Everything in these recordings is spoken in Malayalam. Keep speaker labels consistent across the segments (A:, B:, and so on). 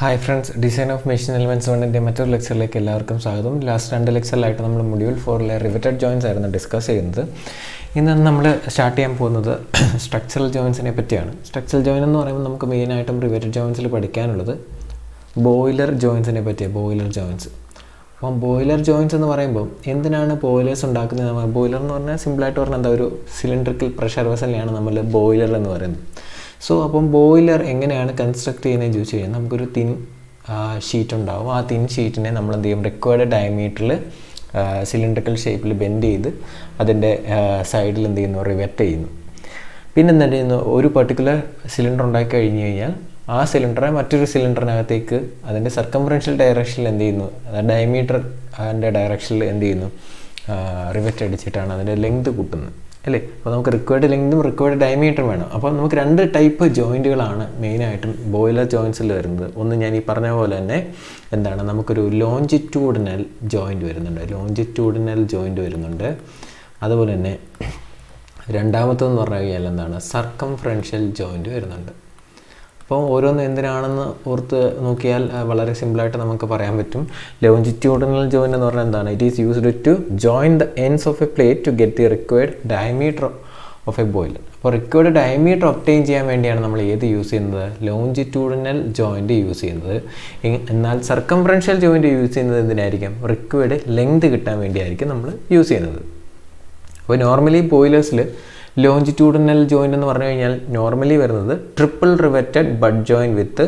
A: Hi friends, Design of Machine Elements 1 മറ്റൊരു ലെക്ചറിലേക്ക് എല്ലാവർക്കും സ്വാഗതം. ലാസ്റ്റ് 2 ലെക്ചറിലായിട്ട് നമ്മൾ മൊഡ്യൂൾ 4-ലെ റിവറ്റഡ് ജോയിൻസ് ആയിരുന്നു ഡിസ്കസ് ചെയ്യുന്നത്. ഇന്ന് നമ്മൾ സ്റ്റാർട്ട് ചെയ്യാൻ പോകുന്നത് സ്ട്രക്ചറൽ ജോയിൻസിനെ പറ്റിയാണ്. സ്ട്രക്ചറൽ ജോയിൻ എന്ന് പറയുമ്പോൾ നമുക്ക് മെയിനായിട്ടും റിവറ്റഡ് ജോയിൻസിൽ പഠിക്കാനുള്ളത് ബോയിലർ ജോയിൻസിനെ പറ്റിയാണ്. Boiler joints. അപ്പം ബോയിലർ ജോയിൻസ് എന്ന് പറയുമ്പോൾ എന്തിനാണ് ബോയിലേഴ്സ് ഉണ്ടാക്കുന്നത്? ബോയിലർ എന്ന് പറഞ്ഞാൽ സിമ്പിളായിട്ട് പറഞ്ഞാൽ എന്താ ഒരു സിലിണ്ടറിക്കൽ പ്രഷർ വെസലിനെയാണ് നമ്മൾ ബോയിലർ എന്ന് പറയുന്നത്. സോ അപ്പം ബോയിലർ എങ്ങനെയാണ് കൺസ്ട്രക്ട് ചെയ്യുന്നതെന്ന് ചോദിച്ചു കഴിഞ്ഞാൽ നമുക്കൊരു തിൻ ഷീറ്റ് ഉണ്ടാവും. ആ തിൻ ഷീറ്റിനെ നമ്മൾ എന്ത് ചെയ്യും, റിക്വയർഡ് ഡയമീറ്ററിൽ സിലിണ്ടറിക്കൽ ഷേപ്പിൽ ബെൻഡ് ചെയ്ത് അതിൻ്റെ സൈഡിൽ എന്ത് ചെയ്യുന്നു, റിവെറ്റ് ചെയ്യുന്നു. പിന്നെ എന്ത് ചെയ്യുന്നു, ഒരു പർട്ടിക്കുലർ സിലിണ്ടർ ഉണ്ടാക്കി കഴിഞ്ഞ് കഴിഞ്ഞാൽ ആ സിലിണ്ടറെ മറ്റൊരു സിലിണ്ടറിനകത്തേക്ക് അതിൻ്റെ സർക്കംഫറൻഷ്യൽ ഡയറക്ഷനിൽ എന്ത് ചെയ്യുന്നു, ഡയമീറ്റർ അതിൻ്റെ ഡയറക്ഷനിൽ എന്ത് ചെയ്യുന്നു, റിവെറ്റ് അടിച്ചിട്ടാണ് അതിൻ്റെ ലെങ്ത് കൂട്ടുന്നത് അല്ലേ. അപ്പോൾ നമുക്ക് റിക്വയർഡ് ലെങ്തും റിക്വയർഡ് ഡയമീറ്ററും വേണം. അപ്പോൾ നമുക്ക് 2 ടൈപ്പ് ജോയിൻറ്റുകളാണ് മെയിനായിട്ടും ബോയിലർ ജോയിൻസിൽ വരുന്നത്. ഒന്ന് ഞാൻ ഈ പറഞ്ഞ പോലെ തന്നെ എന്താണ്, നമുക്കൊരു ലോഞ്ചിറ്റ്യൂഡിനൽ ജോയിൻറ്റ് വരുന്നുണ്ട്. അതുപോലെ തന്നെ രണ്ടാമത്തേന്ന് പറഞ്ഞു കഴിഞ്ഞാൽ എന്താണ്, സർക്കംഫറൻഷ്യൽ ജോയിൻറ്റ് വരുന്നുണ്ട്. അപ്പോൾ ഓരോന്ന് എന്തിനാണെന്ന് ഓർത്ത് നോക്കിയാൽ വളരെ സിമ്പിളായിട്ട് നമുക്ക് പറയാൻ പറ്റും. ലോഞ്ചിറ്റ്യൂഡിനൽ ജോയിൻ്റ് എന്ന് പറഞ്ഞാൽ എന്താണ്, it is used to join the ends of a plate to get the required diameter of a boiler. അപ്പോൾ റിക്വയർഡ് ഡയമീറ്റർ ഒബ്റ്റെയിൻ ചെയ്യാൻ വേണ്ടിയാണ് നമ്മൾ ഏത് യൂസ് ചെയ്യുന്നത്, ലോഞ്ചിറ്റ്യൂഡിനൽ ജോയിൻറ്റ് യൂസ് ചെയ്യുന്നത്. എന്നാൽ സർക്കംഫറൻഷ്യൽ ജോയിൻറ്റ് യൂസ് ചെയ്യുന്നത് എന്തിനായിരിക്കും, റിക്വയർഡ് ലെങ്ത് കിട്ടാൻ വേണ്ടിയായിരിക്കും നമ്മൾ യൂസ് ചെയ്യുന്നത്. അപ്പോൾ നോർമലി ബോയിലേഴ്സിൽ ലോഞ്ചിറ്റ്യൂഡിനൽ ജോയിൻ്റ് എന്ന് പറഞ്ഞു കഴിഞ്ഞാൽ നോർമലി വരുന്നത് ട്രിപ്പിൾ റിവറ്റഡ് ബഡ് ജോയിൻറ്റ് വിത്ത്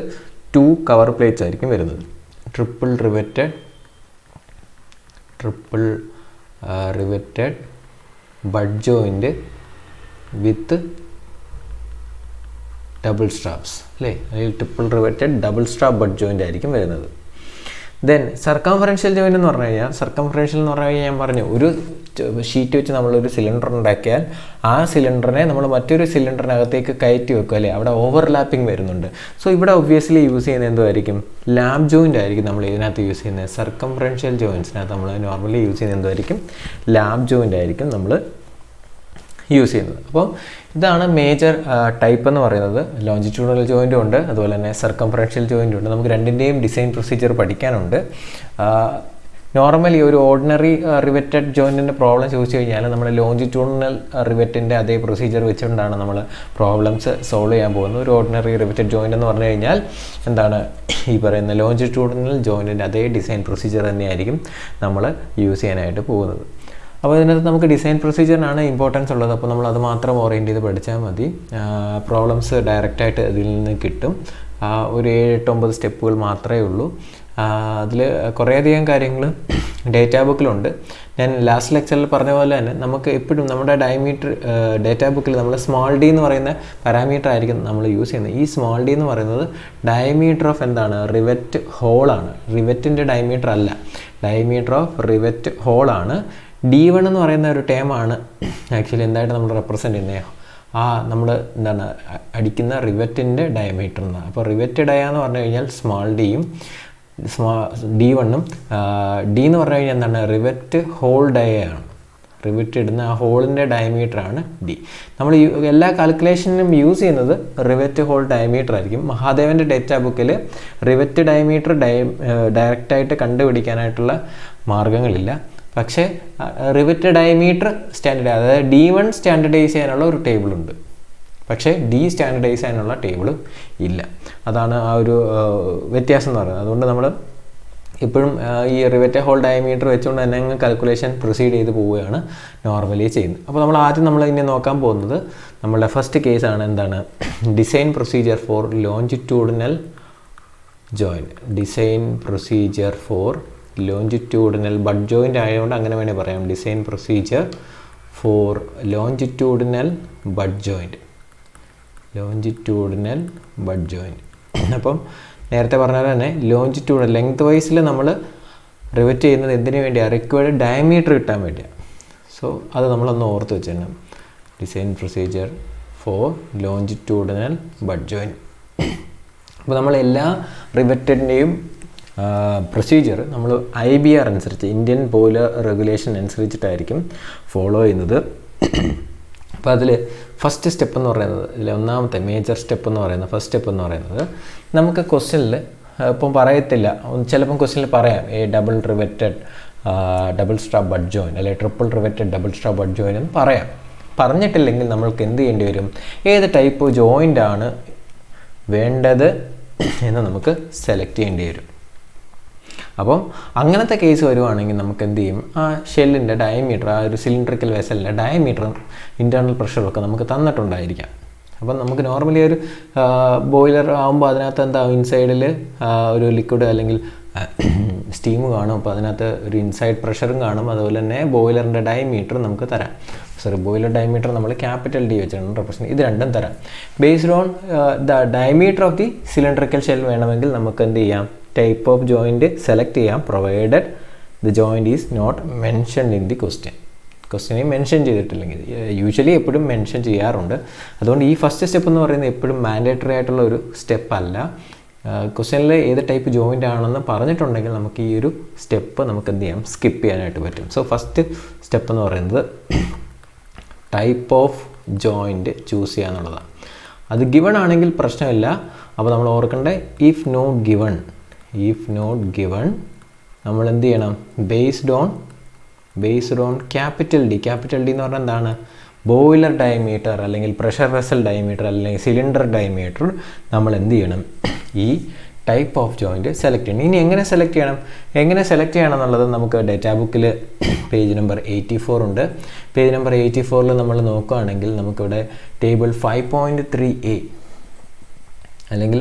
A: 2 കവർ പ്ലേറ്റ്സ് ആയിരിക്കും വരുന്നത്. Triple riveted bud joint with double straps അല്ലേ, അല്ലെങ്കിൽ triple riveted double strap bud joint ആയിരിക്കും വരുന്നത്. ദെൻ സർക്കംഫറൻഷ്യൽ ജോയിൻ്റ് എന്ന് പറഞ്ഞു കഴിഞ്ഞാൽ ഞാൻ പറഞ്ഞു, ഒരു ഷീറ്റ് വെച്ച് നമ്മളൊരു സിലിണ്ടർ ഉണ്ടാക്കിയാൽ ആ സിലിണ്ടറിനെ നമ്മൾ മറ്റൊരു സിലിണ്ടറിനകത്തേക്ക് കയറ്റി വെക്കും അല്ലേ, അവിടെ ഓവർലാപ്പിംഗ് വരുന്നുണ്ട്. സോ ഇവിടെ ഒബ്വിയസ്ലി യൂസ് ചെയ്യുന്നത് എന്തുമായിരിക്കും, ലാബ് ജോയിൻ്റ് ആയിരിക്കും നമ്മൾ ഇതിനകത്ത് യൂസ് ചെയ്യുന്നത്. സർക്കംഫറൻഷ്യൽ ജോയിൻസിനകത്ത് നമ്മൾ നോർമലി യൂസ് ചെയ്യുന്നത് എന്തുമായിരിക്കും, ലാബ് ജോയിൻ്റ് ആയിരിക്കും നമ്മൾ യൂസ് ചെയ്യുന്നത്. അപ്പോൾ ഇതാണ് മേജർ ടൈപ്പ് എന്ന് പറയുന്നത്. ലോഞ്ചിറ്റ്യൂഡിനൽ ജോയിൻറ്റും ഉണ്ട്, അതുപോലെ തന്നെ സർക്കംഫറൻഷ്യൽ ജോയിൻറ്റും ഉണ്ട്. നമുക്ക് രണ്ടിൻ്റെയും ഡിസൈൻ പ്രൊസീജിയർ പഠിക്കാനുണ്ട്. നോർമലി ഒരു ഓർഡിനറി റിവറ്റഡ് ജോയിൻറ്റിൻ്റെ പ്രോബ്ലം ചോദിച്ചു കഴിഞ്ഞാൽ നമ്മൾ ലോഞ്ചിറ്റ്യൂഡിനൽ റിവറ്റിൻ്റെ അതേ പ്രൊസീജിയർ വെച്ചുകൊണ്ടാണ് നമ്മൾ പ്രോബ്ലംസ് സോൾവ് ചെയ്യാൻ പോകുന്നത്. ഒരു ഓർഡിനറി റിവറ്റഡ് ജോയിൻ്റ് എന്ന് പറഞ്ഞു കഴിഞ്ഞാൽ എന്താണ്, ഈ പറയുന്ന ലോഞ്ചിറ്റ്യൂഡിനൽ ജോയിൻറ്റിൻ്റെ അതേ ഡിസൈൻ പ്രൊസീജിയർ തന്നെയായിരിക്കും നമ്മൾ യൂസ് ചെയ്യാനായിട്ട് പോകുന്നത്. അപ്പോൾ ഇതിനകത്ത് നമുക്ക് ഡിസൈൻ പ്രൊസീജിയറിനാണ് ഇമ്പോർട്ടൻസ് ഉള്ളത്. അപ്പോൾ നമ്മൾ അത് മാത്രം ഓറിയൻറ്റ് ചെയ്ത് പഠിച്ചാൽ മതി. പ്രോബ്ലംസ് ഡയറക്റ്റായിട്ട് ഇതിൽ നിന്ന് കിട്ടും. ഒരു 7-8-9 സ്റ്റെപ്പുകൾ മാത്രമേ ഉള്ളൂ. അതിൽ കുറേയധികം കാര്യങ്ങൾ ഡേറ്റാ ബുക്കിലുണ്ട്. ഞാൻ ലാസ്റ്റ് ലെക്ചറിൽ പറഞ്ഞ പോലെ തന്നെ നമുക്ക് എപ്പോഴും നമ്മുടെ ഡയമീറ്റർ ഡേറ്റാ ബുക്കിൽ നമ്മൾ സ്മോൾ ഡി എന്ന് പറയുന്ന പാരാമീറ്റർ ആയിരിക്കും നമ്മൾ യൂസ് ചെയ്യുന്നത്. ഈ സ്മോൾ ഡി എന്ന് പറയുന്നത് ഡയമീറ്റർ ഓഫ് എന്താണ്, റിവറ്റ് ഹോളാണ്. റിവറ്റിൻ്റെ ഡയമീറ്റർ അല്ല, ഡയമീറ്റർ ഓഫ് റിവറ്റ് ഹോളാണ്. D1 എന്ന് പറയുന്ന ഒരു ടേമാണ് ആക്ച്വലി എന്തായിട്ട് നമ്മൾ റെപ്രസെൻ്റ് ചെയ്യുന്നത്, നമ്മൾ എന്താണ് അടിക്കുന്ന റിവറ്റിൻ്റെ ഡയമീറ്റർ എന്നാണ്. അപ്പോൾ റിവറ്റ് ഡയ എന്ന് പറഞ്ഞു കഴിഞ്ഞാൽ സ്മോൾ ഡിയും D1-ഉം, ഡി എന്ന് പറഞ്ഞു കഴിഞ്ഞാൽ എന്താണ്, റിവറ്റ് ഹോൾ ഡയയാണ്. റിവറ്റ് ഇടുന്ന ആ ഹോളിൻ്റെ ഡയമീറ്ററാണ് ഡി. നമ്മൾ എല്ലാ കാൽക്കുലേഷനും യൂസ് ചെയ്യുന്നത് റിവറ്റ് ഹോൾ ഡയമീറ്റർ ആയിരിക്കും. മഹാദേവൻ്റെ ഡേറ്റാ ബുക്കിൽ റിവറ്റ് ഡയമീറ്റർ ഡയറക്റ്റായിട്ട് കണ്ടുപിടിക്കാനായിട്ടുള്ള മാർഗ്ഗങ്ങളില്ല. പക്ഷേ റിവറ്റ് ഡയമീറ്റർ സ്റ്റാൻഡേർഡ്, അതായത് D1 സ്റ്റാൻഡർഡൈസ് ചെയ്യാനുള്ള ഒരു ടേബിളുണ്ട്, പക്ഷേ D സ്റ്റാൻഡർഡൈസ് ചെയ്യാനുള്ള ടേബിൾ ഇല്ല. അതാണ് ആ ഒരു വ്യത്യാസം എന്ന് പറയുന്നത്. അതുകൊണ്ട് നമ്മൾ ഇപ്പോഴും ഈ റിവറ്റ് ഹോൾ ഡയമീറ്റർ വെച്ചുകൊണ്ട് തന്നെ അങ്ങ് കാൽക്കുലേഷൻ പ്രൊസീഡ് ചെയ്ത് പോവുകയാണ് നോർമലി ചെയ്യുന്നത്. അപ്പോൾ നമ്മൾ ഇനി നോക്കാൻ പോകുന്നത് നമ്മളുടെ ഫസ്റ്റ് കേസാണ്. എന്താണ്, design procedure for longitudinal joint. Design procedure for longitudinal bud joint ആയതുകൊണ്ട് അങ്ങനെ വേണേൽ പറയാം, design procedure for longitudinal bud joint. അപ്പം നേരത്തെ പറഞ്ഞാൽ തന്നെ ലോഞ്ചിറ്റ്യൂഡിനൽ ലെങ്ത് വൈസിൽ നമ്മൾ റിവറ്റ് ചെയ്യുന്നത് എന്തിനു വേണ്ടിയാണ്, റിക്വയർഡ് ഡയമീറ്റർ കിട്ടാൻ വേണ്ടിയാണ്. സോ അത് നമ്മളൊന്ന് ഓർത്ത് വെച്ചിട്ടുണ്ട്. Design procedure for longitudinal bud joint. അപ്പോൾ നമ്മൾ എല്ലാ റിവറ്റഡിൻ്റെയും പ്രൊസീജിയർ നമ്മൾ IBR അനുസരിച്ച്, ഇന്ത്യൻ ബോയിലർ റെഗുലേഷൻ അനുസരിച്ചിട്ടായിരിക്കും ഫോളോ ചെയ്യുന്നത്. അപ്പോൾ അതിൽ ഫസ്റ്റ് സ്റ്റെപ്പ് എന്ന് പറയുന്നത്, ഇതിൽ ഒന്നാമത്തെ മേജർ സ്റ്റെപ്പ് എന്ന് പറയുന്നത്, ഫസ്റ്റ് സ്റ്റെപ്പ് എന്ന് പറയുന്നത് നമുക്ക് ക്വസ്റ്റ്യനിൽ ഇപ്പം പറയത്തില്ല, ചിലപ്പം ക്വസ്റ്റ്യനിൽ പറയാം a double riveted double strap butt join അല്ലെങ്കിൽ triple riveted double strap butt join എന്ന് പറയാം. പറഞ്ഞിട്ടില്ലെങ്കിൽ നമ്മൾക്ക് എന്ത് ചെയ്യേണ്ടി വരും, ഏത് ടൈപ്പ് ജോയിൻ്റ് ആണ് വേണ്ടത് എന്ന് നമുക്ക് സെലക്ട് ചെയ്യേണ്ടി വരും. അപ്പം അങ്ങനത്തെ കേസ് വരുവാണെങ്കിൽ നമുക്ക് എന്ത് ചെയ്യും, ആ ഷെല്ലിൻ്റെ ഡയമീറ്റർ, ആ ഒരു സിലിണ്ടറിക്കൽ വെസലിൻ്റെ ഡയമീറ്ററും ഇൻറ്റേർണൽ പ്രഷറും ഒക്കെ നമുക്ക് തന്നിട്ടുണ്ടായിരിക്കാം. അപ്പം നമുക്ക് നോർമലി ഒരു ബോയിലർ ആകുമ്പോൾ അതിനകത്ത് എന്താകും, ഇൻസൈഡിൽ ഒരു ലിക്വിഡ് അല്ലെങ്കിൽ സ്റ്റീം കാണും. അപ്പോൾ അതിനകത്ത് ഒരു ഇൻസൈഡ് പ്രഷറും കാണും. അതുപോലെ തന്നെ ബോയിലറിൻ്റെ ഡയമീറ്റർ നമുക്ക് തരാം. ബോയിലർ ഡയമീറ്റർ നമ്മൾ ക്യാപിറ്റൽ ഡി വെച്ചാണ് റെപ്രസെൻറ്റ്. ഇത് രണ്ടും തരാം. Based on the diameter of the cylindrical shell വേണമെങ്കിൽ നമുക്ക് എന്ത് ചെയ്യാം, ടൈപ്പ് ഓഫ് ജോയിൻറ്റ് സെലക്ട് ചെയ്യാം, provided the joint is not mentioned in the ക്വസ്റ്റ്യനിൽ മെൻഷൻ ചെയ്തിട്ടില്ലെങ്കിൽ. യൂഷ്വലി എപ്പോഴും മെൻഷൻ ചെയ്യാറുണ്ട്. അതുകൊണ്ട് ഈ ഫസ്റ്റ് സ്റ്റെപ്പ് എന്ന് പറയുന്നത് എപ്പോഴും മാൻഡേറ്ററി ആയിട്ടുള്ള ഒരു സ്റ്റെപ്പല്ല. ക്വസ്റ്റ്യനിൽ ഏത് ടൈപ്പ് ജോയിൻ്റ് ആണെന്ന് പറഞ്ഞിട്ടുണ്ടെങ്കിൽ നമുക്ക് ഈ ഒരു സ്റ്റെപ്പ് നമുക്ക് എന്ത് ചെയ്യാം, സ്കിപ്പ് ചെയ്യാനായിട്ട് പറ്റും. സോ ഫസ്റ്റ് സ്റ്റെപ്പ് എന്ന് പറയുന്നത് ടൈപ്പ് ഓഫ് ജോയിൻറ്റ് ചൂസ് ചെയ്യുക എന്നുള്ളതാണ്. അത് ഗിവൺ ആണെങ്കിൽ പ്രശ്നമില്ല. അപ്പോൾ നമ്മൾ ഓർക്കേണ്ടത് ഇഫ് നോട്ട് ഗിവൺ നമ്മൾ എന്ത് ചെയ്യണം, ബേസ്ഡ് ഓൺ ക്യാപിറ്റൽ ഡി എന്ന് പറഞ്ഞാൽ എന്താണ്, ബോയിലർ ഡയമീറ്റർ അല്ലെങ്കിൽ പ്രഷർ വെസൽ ഡയമീറ്റർ അല്ലെങ്കിൽ സിലിണ്ടർ ഡയമീറ്റർ നമ്മൾ എന്ത് ചെയ്യണം, ഈ ടൈപ്പ് ഓഫ് ജോയിൻറ്റ് സെലക്ട് ചെയ്യണം. ഇനി എങ്ങനെ സെലക്ട് ചെയ്യണം എന്നുള്ളത് നമുക്ക് ഡേറ്റാ ബുക്കിൽ പേജ് നമ്പർ 84 ഉണ്ട്. പേജ് നമ്പർ 84 നമ്മൾ നോക്കുകയാണെങ്കിൽ നമുക്കിവിടെ ടേബിൾ 5.3a അല്ലെങ്കിൽ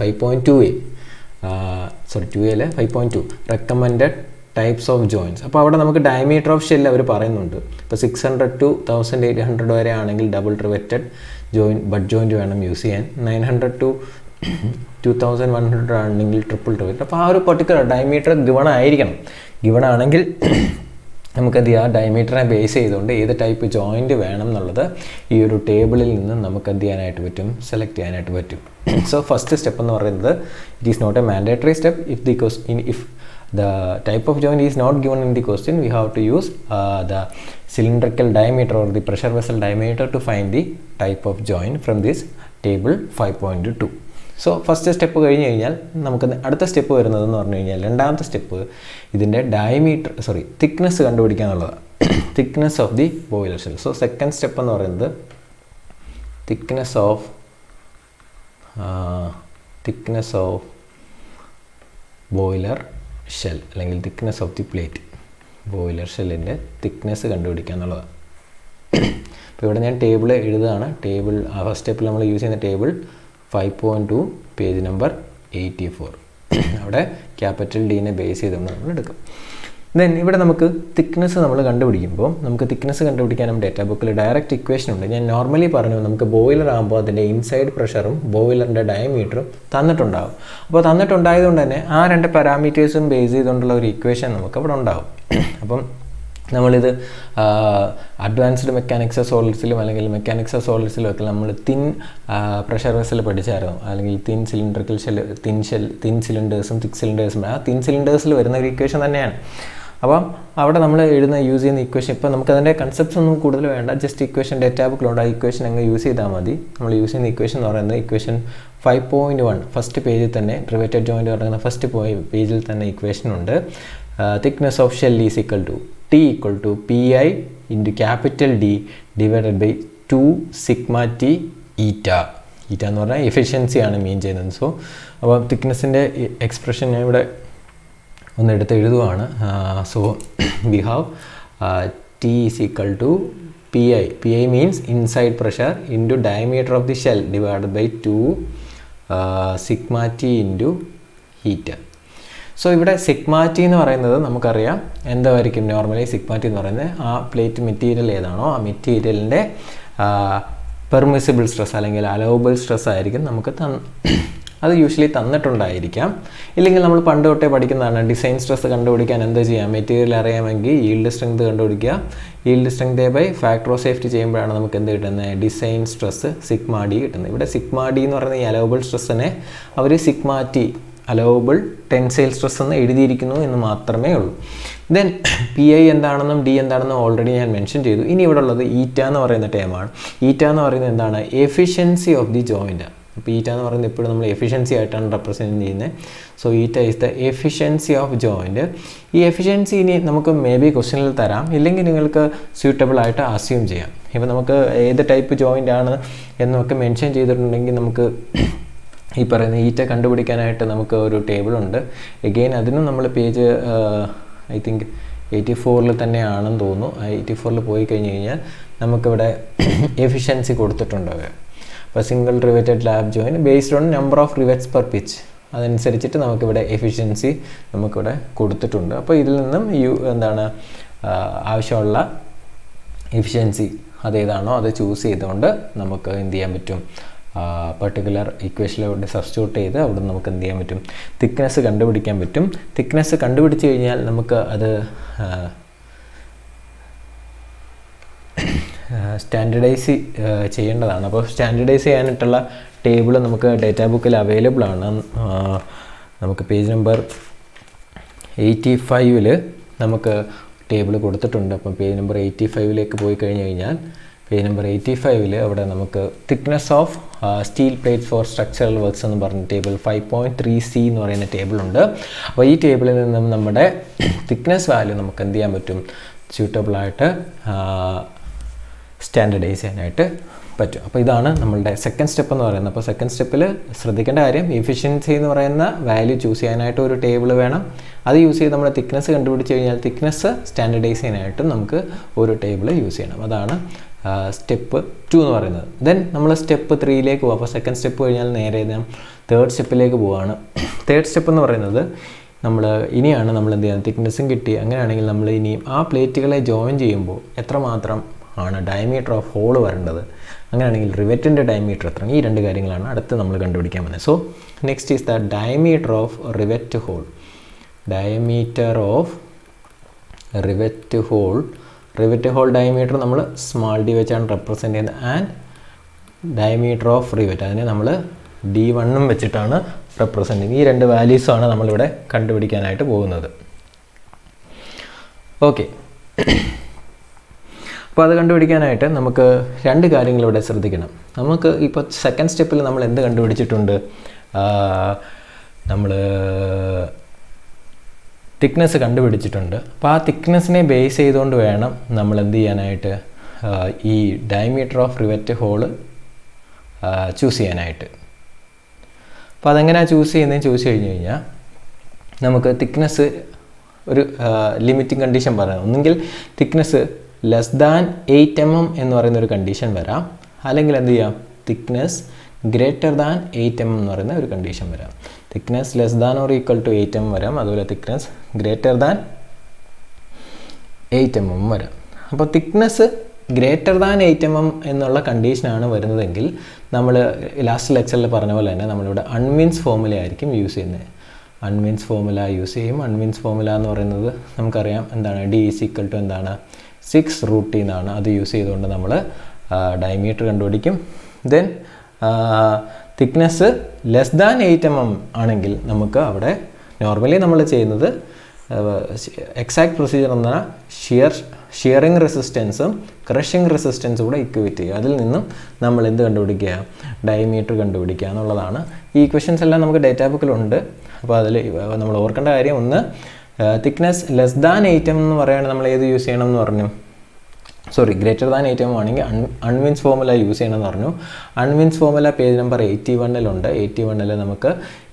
A: 5.2a 2a അല്ലേ 5.2 റെക്കമെൻഡഡ് ടൈപ്സ് ഓഫ് ജോയിൻറ്റ്സ്. അപ്പോൾ അവിടെ നമുക്ക് ഡയമീറ്റർ ഓഫ് ഷെൽ അവർ പറയുന്നുണ്ട്. ഇപ്പോൾ 600 to 1800 വരെ ആണെങ്കിൽ ഡബിൾ റിവെറ്റഡ് ബട്ട് ജോയിൻറ്റ് വേണം യൂസ് ചെയ്യാൻ. 900 to 2100 ആണെങ്കിൽ ട്രിപ്പിൾ റിവെറ്റഡ്. അപ്പോൾ ആ ഒരു പർട്ടിക്കുലർ ഡയമീറ്റർ ഗിവൺ ആണെങ്കിൽ നമുക്കത് ആ ഡയമീറ്ററിനെ ബേസ് ചെയ്തുകൊണ്ട് ഏത് ടൈപ്പ് ജോയിൻറ്റ് വേണം എന്നുള്ളത് ഈ ഒരു ടേബിളിൽ നിന്ന് നമുക്ക് എന്ത് ചെയ്യാനായിട്ട് പറ്റും, സെലക്ട് ചെയ്യാനായിട്ട് പറ്റും. സോ ഫസ്റ്റ് സ്റ്റെപ്പ് എന്ന് പറയുന്നത് it is not a mandatory step. If the type of joint is not given in the question, we have to use the cylindrical diameter or the pressure vessel diameter to find the type of joint from this table 5.2. So first step കഴിഞ്ഞ് കഴിഞ്ഞാൽ നമുക്ക് അടുത്ത സ്റ്റെപ്പ് വരുന്നതെന്ന് പറഞ്ഞു കഴിഞ്ഞാൽ രണ്ടാമത്തെ സ്റ്റെപ്പ് ഇതിൻ്റെ തിക്നെസ് കണ്ടുപിടിക്കുക എന്നുള്ളതാണ്. Thickness of the boiler shell. So second step എന്ന് പറയുന്നത് തിക്നെസ് ഓഫ് ബോയിലർ ഷെൽ അല്ലെങ്കിൽ thickness of the plate, boiler ഷെല്ലിൻ്റെ തിക്നെസ് കണ്ടുപിടിക്കുക എന്നുള്ളതാണ്. അപ്പോൾ ഇവിടെ ഞാൻ ടേബിൾ എഴുതുകയാണ്. ഫസ്റ്റ് സ്റ്റെപ്പിൽ നമ്മൾ യൂസ് ചെയ്യുന്ന ടേബിൾ 5.2 പേജ് നമ്പർ 84. അവിടെ ക്യാപിറ്റൽ ഡീനെ ബേസ് ചെയ്തുകൊണ്ട് നമ്മൾ എടുക്കും. ദെൻ ഇവിടെ നമുക്ക് തിക്നെസ് നമ്മൾ കണ്ടുപിടിക്കുമ്പോൾ നമുക്ക് തിക്നെസ് കണ്ടുപിടിക്കാനും ഡേറ്റാ ബുക്കിൽ ഡയറക്റ്റ് ഇക്വേഷൻ ഉണ്ട്. ഞാൻ നോർമലി പറഞ്ഞു നമുക്ക് ബോയിലർ ആകുമ്പോൾ അതിൻ്റെ ഇൻസൈഡ് പ്രഷറും ബോയിലറിൻ്റെ ഡയമീറ്ററും തന്നിട്ടുണ്ടാകും. അപ്പോൾ തന്നിട്ടുണ്ടായതുകൊണ്ട് തന്നെ ആ രണ്ട് പാരാമീറ്റേഴ്സും ബേസ് ചെയ്തുകൊണ്ടുള്ള ഒരു ഇക്വേഷൻ നമുക്ക് അവിടെ ഉണ്ടാകും. അപ്പം നമ്മളിത് അഡ്വാൻസ്ഡ് മെക്കാനിക്സ് സോളിഡ്സിലും അല്ലെങ്കിൽ മെക്കാനിക്സ് സോളിഡ്സിലും ഒക്കെ നമ്മൾ തിൻ പ്രഷർ വെസൽ പഠിച്ചായിരുന്നു. അല്ലെങ്കിൽ തിൻ സിലിണ്ടറിക്കൽ തിൻ സിലിണ്ടേഴ്സും തിക് സിലിണ്ടേഴ്സും ആ തിൻ സിലിണ്ടേഴ്സിൽ വരുന്ന ഒരു ഇക്വേഷൻ തന്നെയാണ്. അപ്പം അവിടെ നമ്മൾ യൂസ് ചെയ്യുന്ന ഇക്വേഷൻ ഇപ്പോൾ നമുക്കതിൻ്റെ കൺസെപ്റ്റ്സ് ഒന്നും കൂടുതൽ വേണ്ട, ജസ്റ്റ് ഇക്വേഷൻ ഡേറ്റാ ബുക്കിലുണ്ട്. ആ ഇക്വേഷൻ അങ്ങ് യൂസ് ചെയ്താൽ മതി. നമ്മൾ യൂസ് ചെയ്യുന്ന ഇക്വേഷൻ എന്ന് പറയുന്നത് ഇക്വേഷൻ 5.1 ഫസ്റ്റ് പേജിൽ തന്നെ റിവേറ്റഡ് ജോയിൻറ്റ് പറയുന്ന ഫസ്റ്റ് പേജിൽ തന്നെ ഇക്വേഷൻ ഉണ്ട്. Thickness of shell is equal to T equal to Pi into capital D divided by 2 sigma T eta. ഈറ്റ എന്ന് പറഞ്ഞാൽ എഫിഷ്യൻസിയാണ് മീൻ ചെയ്യുന്നത്. സോ അപ്പോൾ തിക്നെസ്സിൻ്റെ എക്സ്പ്രഷൻ ഞാൻ ഇവിടെ ഒന്ന് എടുത്ത് എഴുതുവാണ്. So we have T is equal to Pi means inside pressure into diameter of the shell divided by 2 sigma T into eta. So ഇവിടെ സിഗ്മാ ടി എന്ന് പറയുന്നത് നമുക്കറിയാം എന്തായിരിക്കും. നോർമലി സിഗ്മാ ടി എന്ന് പറയുന്നത് ആ പ്ലേറ്റ് മെറ്റീരിയൽ ഏതാണോ ആ മെറ്റീരിയലിൻ്റെ പെർമിസിബിൾ സ്ട്രെസ് അല്ലെങ്കിൽ അലൗബിൾ സ്ട്രെസ് ആയിരിക്കും നമുക്ക് അത് യൂഷ്വലി തന്നിട്ടുണ്ടായിരിക്കാം. ഇല്ലെങ്കിൽ നമ്മൾ പണ്ട് തൊട്ടേ പഠിക്കുന്നതാണ് ഡിസൈൻ സ്ട്രെസ് കണ്ടുപിടിക്കാൻ എന്താ ചെയ്യാം, മെറ്റീരിയൽ അറിയാമെങ്കിൽ ഈൽഡ് സ്ട്രെങ്ത് കണ്ടുപിടിക്കുക. Yield strength by factor of safety ചെയ്യുമ്പോഴാണ് നമുക്ക് എന്ത് കിട്ടുന്നത്, ഡിസൈൻ സ്ട്രെസ് സിഗ്മാ ഡി കിട്ടുന്നത്. ഇവിടെ സിഗ്മാ ഡി എന്ന് പറയുന്ന ഈ അലൗബിൾ സ്ട്രെസ്സിനെ അവർ Sigma T allowable tensile stress എന്ന് എഴുതിയിരിക്കുന്നു എന്ന് മാത്രമേ ഉള്ളൂ. ദെൻ പി ഐ എന്താണെന്നും ഡി എന്താണെന്നും ഓൾറെഡി ഞാൻ മെൻഷൻ ചെയ്തു. ഇനി ഇവിടെ ഉള്ളത് ഈറ്റ എന്ന് പറയുന്ന ടേമാണ്. ഈറ്റ എന്ന് പറയുന്നത് എന്താണ്, എഫിഷ്യൻസി ഓഫ് ദി ജോയിൻ്റ്. അപ്പോൾ ഈറ്റ എന്ന് പറയുന്നത് എപ്പോഴും നമ്മൾ എഫിഷ്യൻസി ആയിട്ടാണ് റെപ്രസെൻറ്റ് ചെയ്യുന്നത്. സോ ഈറ്റ is the efficiency of joint. ഈ എഫിഷ്യൻസി ഇനി നമുക്ക് മേ ബി ക്വസ്റ്റ്യനിൽ തരാം, ഇല്ലെങ്കിൽ നിങ്ങൾക്ക് സ്യൂട്ടബിൾ ആയിട്ട് അസ്യൂം ചെയ്യാം. ഇപ്പോൾ നമുക്ക് ഏത് ടൈപ്പ് ജോയിൻ്റ് ആണ് എന്നൊക്കെ മെൻഷൻ ചെയ്തിട്ടുണ്ടെങ്കിൽ നമുക്ക് ഈ പറയുന്ന ഈറ്റ കണ്ടുപിടിക്കാനായിട്ട് നമുക്ക് ഒരു ടേബിളുണ്ട്. എഗെയിൻ അതിനും നമ്മൾ പേജ് ഐ തിങ്ക് 84 തന്നെയാണെന്ന് തോന്നുന്നു. 84 പോയി കഴിഞ്ഞ് കഴിഞ്ഞാൽ നമുക്കിവിടെ എഫിഷ്യൻസി കൊടുത്തിട്ടുണ്ട്. അപ്പോൾ single riveted lab join based on number of rivets per pitch, അതനുസരിച്ചിട്ട് നമുക്കിവിടെ എഫിഷ്യൻസി നമുക്കിവിടെ കൊടുത്തിട്ടുണ്ട്. അപ്പോൾ ഇതിൽ നിന്നും എന്താണ് ആവശ്യമുള്ള എഫിഷ്യൻസി അതേതാണോ അത് ചൂസ് ചെയ്തുകൊണ്ട് നമുക്ക് എന്ത് ചെയ്യാൻ പറ്റും, പർട്ടിക്കുലർ ഇക്വേഷനിലോട്ട് സബ്സ്റ്റിറ്റ്യൂട്ട് ചെയ്ത് അവിടെ നമുക്ക് എന്ത് ചെയ്യാൻ പറ്റും, തിക്നെസ് കണ്ടുപിടിക്കാൻ പറ്റും. തിക്നെസ് കണ്ടുപിടിച്ച് കഴിഞ്ഞാൽ നമുക്ക് അത് സ്റ്റാൻഡർഡൈസ് ചെയ്യേണ്ടതാണ്. അപ്പോൾ സ്റ്റാൻഡർഡൈസ് ചെയ്യാനായിട്ടുള്ള ടേബിൾ നമുക്ക് ഡേറ്റാ ബുക്കിൽ അവൈലബിൾ ആണ്. നമുക്ക് പേജ് നമ്പർ 85 നമുക്ക് ടേബിൾ കൊടുത്തിട്ടുണ്ട്. അപ്പം പേജ് നമ്പർ 85 പോയി കഴിഞ്ഞ് കഴിഞ്ഞാൽ പേജ് നമ്പർ 85 അവിടെ നമുക്ക് thickness of steel plates for structural works എന്ന് പറഞ്ഞ ടേബിൾ 5.3C എന്ന് പറയുന്ന ടേബിളുണ്ട്. അപ്പോൾ ഈ ടേബിളിൽ നിന്നും നമ്മുടെ തിക്നെസ് വാല്യൂ നമുക്ക് എന്ത് ചെയ്യാൻ പറ്റും, സ്യൂട്ടബിളായിട്ട് സ്റ്റാൻഡർഡൈസ് ചെയ്യാനായിട്ട് പറ്റും. അപ്പോൾ ഇതാണ് നമ്മളുടെ സെക്കൻഡ് സ്റ്റെപ്പ് എന്ന് പറയുന്നത്. അപ്പോൾ സെക്കൻഡ് സ്റ്റെപ്പിൽ ശ്രദ്ധിക്കേണ്ട കാര്യം, എഫിഷ്യൻസി എന്ന് പറയുന്ന വാല്യൂ ചൂസ് ചെയ്യാനായിട്ട് ഒരു ടേബിൾ വേണം. അത് യൂസ് ചെയ്ത് നമ്മൾ തിക്നെസ് കണ്ടുപിടിച്ച് കഴിഞ്ഞാൽ തിക്നെസ് സ്റ്റാൻഡർഡൈസ് ചെയ്യാനായിട്ട് നമുക്ക് ഒരു ടേബിൾ യൂസ് ചെയ്യണം. അതാണ് സ്റ്റെപ്പ് 2 എന്ന് പറയുന്നത്. ദെൻ നമ്മൾ സ്റ്റെപ്പ് 3 പോകും. അപ്പോൾ സെക്കൻഡ് സ്റ്റെപ്പ് കഴിഞ്ഞാൽ നേരെ തേർഡ് സ്റ്റെപ്പിലേക്ക് പോവുകയാണ്. തേർഡ് സ്റ്റെപ്പ് എന്ന് പറയുന്നത് ഇനിയാണ് നമ്മൾ എന്ത് ചെയ്യുന്നത്, തിക്നെസ്സും കിട്ടി. അങ്ങനെയാണെങ്കിൽ നമ്മൾ ഇനിയും ആ പ്ലേറ്റുകളെ ജോയിൻ ചെയ്യുമ്പോൾ എത്രമാത്രം ആണ് ഡയമീറ്റർ ഓഫ് ഹോൾ വരേണ്ടത്, അങ്ങനെയാണെങ്കിൽ റിവറ്റിൻ്റെ ഡയമീറ്റർ എത്ര, ഈ രണ്ട് കാര്യങ്ങളാണ് അടുത്ത് നമ്മൾ കണ്ടുപിടിക്കാൻ പോകുന്നത്. So next is the diameter of rivet whole. Diameter of rivet whole. Rivet whole diameter നമ്മൾ സ്മാൾ ഡി വെച്ചാണ് റെപ്രസെൻറ്റ് ചെയ്യുന്നത്. ആൻഡ് ഡയമീറ്റർ ഓഫ് റിവറ്റ് അതിനെ നമ്മൾ D1 വെച്ചിട്ടാണ് റെപ്രസെൻറ്റ് ചെയ്യുന്നത്. ഈ രണ്ട് വാല്യൂസാണ് നമ്മളിവിടെ കണ്ടുപിടിക്കാനായിട്ട് പോകുന്നത്. ഓക്കെ, അപ്പോൾ അത് കണ്ടുപിടിക്കാനായിട്ട് നമുക്ക് രണ്ട് കാര്യങ്ങൾ ഇവിടെ ശ്രദ്ധിക്കണം. നമുക്ക് ഇപ്പോൾ സെക്കൻഡ് സ്റ്റെപ്പിൽ നമ്മൾ എന്ത് കണ്ടുപിടിച്ചിട്ടുണ്ട്, നമ്മൾ തിക്നെസ് കണ്ടുപിടിച്ചിട്ടുണ്ട്. അപ്പോൾ ആ തിക്നെസ്സിനെ ബേസ് ചെയ്തുകൊണ്ട് വേണം നമ്മൾ എന്ത് ചെയ്യാനായിട്ട്, ഈ diameter of rivet hole choose ചെയ്യാനായിട്ട്. അപ്പോൾ അതെങ്ങനെയാണ് ചൂസ് ചെയ്യുന്നതെന്ന് ചോദിച്ചു കഴിഞ്ഞ് കഴിഞ്ഞാൽ നമുക്ക് തിക്നെസ് ഒരു ലിമിറ്റിംഗ് കണ്ടീഷൻ പറയാം. ഒന്നുകിൽ തിക്നെസ് ലെസ് ദാൻ 8 mm എന്ന് പറയുന്നൊരു കണ്ടീഷൻ വരാം, അല്ലെങ്കിൽ എന്ത് ചെയ്യാം, തിക്നെസ് ഗ്രേറ്റർ ദാൻ 8 mm എന്ന് പറയുന്ന ഒരു കണ്ടീഷൻ വരാം. Thickness less than or equal to 8 mm വരാം, അതുപോലെ തിക്നെസ് ഗ്രേറ്റർ ദാൻ 8 mm വരാം. അപ്പോൾ തിക്നെസ് ഗ്രേറ്റർ ദാൻ 8 mm എന്നുള്ള കണ്ടീഷനാണ് വരുന്നതെങ്കിൽ നമ്മൾ ലാസ്റ്റ് ലെക്ചറിൽ പറഞ്ഞ പോലെ തന്നെ നമ്മളിവിടെ അൺമീൻസ് ഫോർമുല ആയിരിക്കും യൂസ് ചെയ്യുന്നത്. അൺമീൻസ് ഫോർമുല യൂസ് ചെയ്യും. അൺമീൻസ് ഫോർമുല എന്ന് പറയുന്നത് നമുക്കറിയാം എന്താണ്, D ഈസ് ഈക്വൽ ടു എന്താണ് 6√T എന്നാണ്. അത് യൂസ് ചെയ്തുകൊണ്ട് നമ്മൾ ഡയമീറ്റർ കണ്ടുപിടിക്കും. Then thickness less than 8 mm ആണെങ്കിൽ നമുക്ക് അവിടെ നോർമലി നമ്മൾ ചെയ്യുന്നത് എക്സാക്ട് പ്രൊസീജിയർ എന്നാൽ ഷിയറിങ് റെസിസ്റ്റൻസും ക്രഷിങ് റെസിസ്റ്റൻസും കൂടെ ഇക്വേറ്റ് ചെയ്യുക. അതിൽ നിന്നും നമ്മൾ എന്ത് കണ്ടുപിടിക്കുക, ഡയമീറ്റർ കണ്ടുപിടിക്കുക എന്നുള്ളതാണ്. ഈ ക്വസ്റ്റ്യൻസ് എല്ലാം നമുക്ക് ഡേറ്റാ ബുക്കിലുണ്ട്. അപ്പോൾ അതിൽ നമ്മൾ ഓർക്കേണ്ട കാര്യം, ഒന്ന് തിക്നെസ് ലെസ് ദാൻ 8 mm എന്ന് പറയുകയാണെങ്കിൽ നമ്മൾ ഏത് യൂസ് ചെയ്യണം എന്ന് പറഞ്ഞു, ഗ്രേറ്റർ ദാൻ 8 mm ആണെങ്കിൽ അൺമീൻസ് ഫോർമുല യൂസ് ചെയ്യണമെന്ന് പറഞ്ഞു. അൺമീൻസ് ഫോർമുല പേജ് നമ്പർ 81 81 നമുക്ക്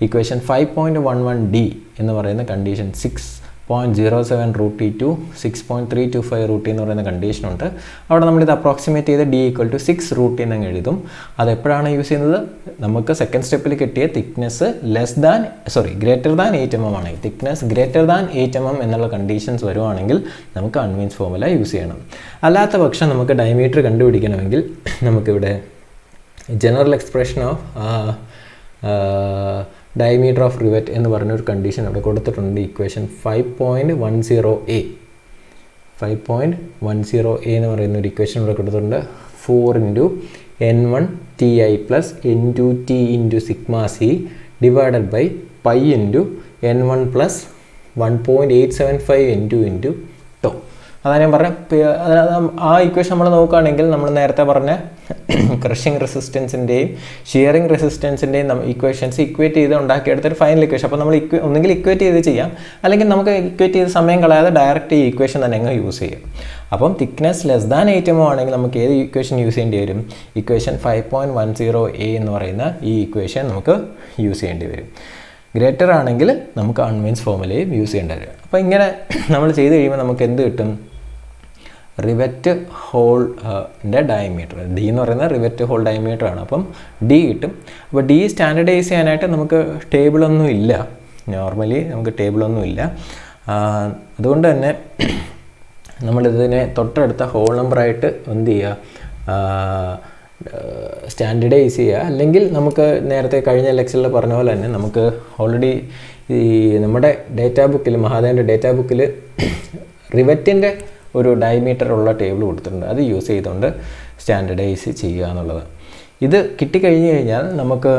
A: ഇക്വേഷൻ 5.11D എന്ന് പറയുന്ന കണ്ടീഷൻ 6.07√T to 6.325√T എന്ന് പറയുന്ന കണ്ടീഷനുണ്ട്. അവിടെ നമ്മളിത് അപ്രോക്സിമേറ്റ് ചെയ്ത് D ഈക്വൽ ടു 6√T എന്നങ്ങ് എഴുതും. അതെപ്പോഴാണ് യൂസ് ചെയ്യുന്നത്, നമുക്ക് സെക്കൻഡ് സ്റ്റെപ്പിൽ കിട്ടിയ തിക്നെസ് ഗ്രേറ്റർ ദാൻ 8 mm ആണെങ്കിൽ, തിക്നെസ് ഗ്രേറ്റർ ദാൻ 8 mm എന്നുള്ള കണ്ടീഷൻസ് വരുവാണെങ്കിൽ നമുക്ക് അൺമീൻസ് ഫോർമുല യൂസ് ചെയ്യണം. അല്ലാത്ത പക്ഷം നമുക്ക് ഡയമീറ്റർ കണ്ടുപിടിക്കണമെങ്കിൽ നമുക്കിവിടെ general expression of diameter of rivet എന്ന് പറഞ്ഞൊരു കണ്ടീഷൻ അവിടെ കൊടുത്തിട്ടുണ്ട്. ഇക്വേഷൻ 5.10A എന്ന് പറയുന്ന ഒരു ഇക്വേഷൻ ഇവിടെ കൊടുത്തിട്ടുണ്ട്. 4 × N1Ti plus N2T into sigma C divided by pi into N1 plus 1.875 N2 into tau. അതാണ് ഞാൻ പറഞ്ഞ ആ ഇക്വേഷൻ നമ്മൾ നോക്കുകയാണെങ്കിൽ നമ്മൾ നേരത്തെ പറഞ്ഞ ക്രഷിംഗ് റെസിസ്റ്റൻസിൻ്റെയും ഷിയറിംഗ് റെസിസ്റ്റൻസിൻ്റെയും ഇക്വേഷൻസ് ഇക്വേറ്റ് ചെയ്ത് ഉണ്ടാക്കിയെടുത്തൊരു ഫൈനൽ ഇക്വേഷൻ. അപ്പോൾ നമ്മൾ ഒന്നുകിൽ ഇക്വേറ്റ് ചെയ്ത് ചെയ്യാം, അല്ലെങ്കിൽ നമുക്ക് ഇക്വേറ്റ് ചെയ്ത് സമയം കളയാതെ ഡയറക്റ്റ് ഈ ഇക്വേഷൻ തന്നെ അങ്ങ് യൂസ് ചെയ്യാം. അപ്പം തിക്നെസ് ലെസ് ദാൻ 8 mm ആണെങ്കിൽ നമുക്ക് ഏത് ഇക്വേഷൻ യൂസ് ചെയ്യേണ്ടി വരും? ഇക്വേഷൻ 5.10a എന്ന് പറയുന്ന ഈ ഇക്വേഷൻ നമുക്ക് യൂസ് ചെയ്യേണ്ടി വരും. ഗ്രേറ്റർ ആണെങ്കിൽ നമുക്ക് അൺവൈൻസ് ഫോർമുലയും യൂസ് ചെയ്യേണ്ടി വരും. അപ്പോൾ ഇങ്ങനെ നമ്മൾ ചെയ്ത് കഴിയുമ്പോൾ നമുക്ക് എന്ത് കിട്ടും? റിവറ്റ് ഹോളിൻ്റെ ഡയമീറ്റർ, ഡി എന്ന് പറയുന്നത് റിവറ്റ് ഹോൾ ഡയമീറ്റർ ആണ്. അപ്പം ഡി കിട്ടും. അപ്പോൾ ഡി സ്റ്റാൻഡർഡൈസ് ചെയ്യാനായിട്ട് നമുക്ക് ടേബിളൊന്നും ഇല്ല, നോർമലി നമുക്ക് ടേബിളൊന്നും ഇല്ല. അതുകൊണ്ട് തന്നെ നമ്മളിതിനെ തൊട്ടടുത്ത ഹോൾ നമ്പറായിട്ട് എന്ത് ചെയ്യുക? സ്റ്റാൻഡർഡൈസ് ചെയ്യുക. അല്ലെങ്കിൽ നമുക്ക് നേരത്തെ കഴിഞ്ഞ ലെക്ചറിൽ പറഞ്ഞ പോലെ തന്നെ നമുക്ക് ഓൾറെഡി ഈ നമ്മുടെ ഡേറ്റാ ബുക്കിൽ, മഹാദേവൻ്റെ ഡേറ്റാ ബുക്കിൽ റിവറ്റിൻ്റെ ഒരു ഡയമീറ്റർ ഉള്ള ടേബിൾ കൊടുത്തിട്ടുണ്ട്. അത് യൂസ് ചെയ്തുകൊണ്ട് സ്റ്റാൻഡർഡൈസ് ചെയ്യുക എന്നുള്ളത്. ഇത് കിട്ടിക്കഴിഞ്ഞ് കഴിഞ്ഞാൽ നമുക്ക്